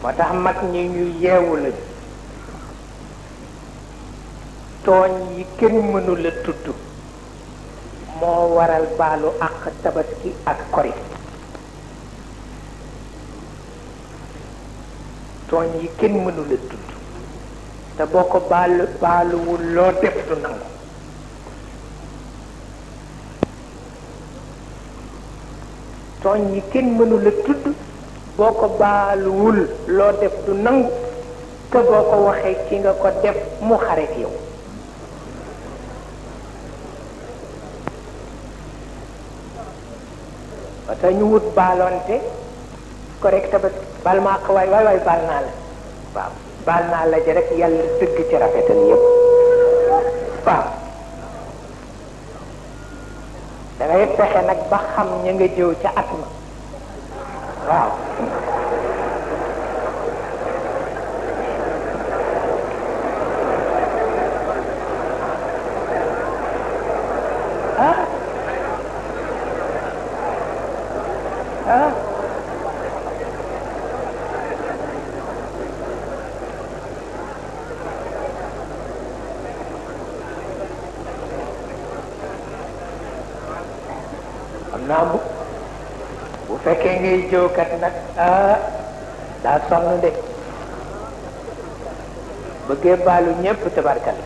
moo tax mag ñi ñu yeewu la tooñ yi kenn mënula tudd moo waral baalu ak tabaski ak kori tooñ yi kenn mënula tudd te boo ko baaluwul loo def du nangu tooñ yi kenn mënula tudd boo ko baaluwul loo def du nangu te boo ko waxee ci nga ko def mu xareek yow wata ñu wut baaloonte correct ba bal maa ko waay baal naa la waaw baal naa la ji rek yàlla dëgg ci rafetal yëpp waaw da ngay fexe nag ba xam ña nga jëw ca at ma waaw naa bu fekkee ngay jëwkat nag daa sonn de bëggee baalu ñépp tabarkal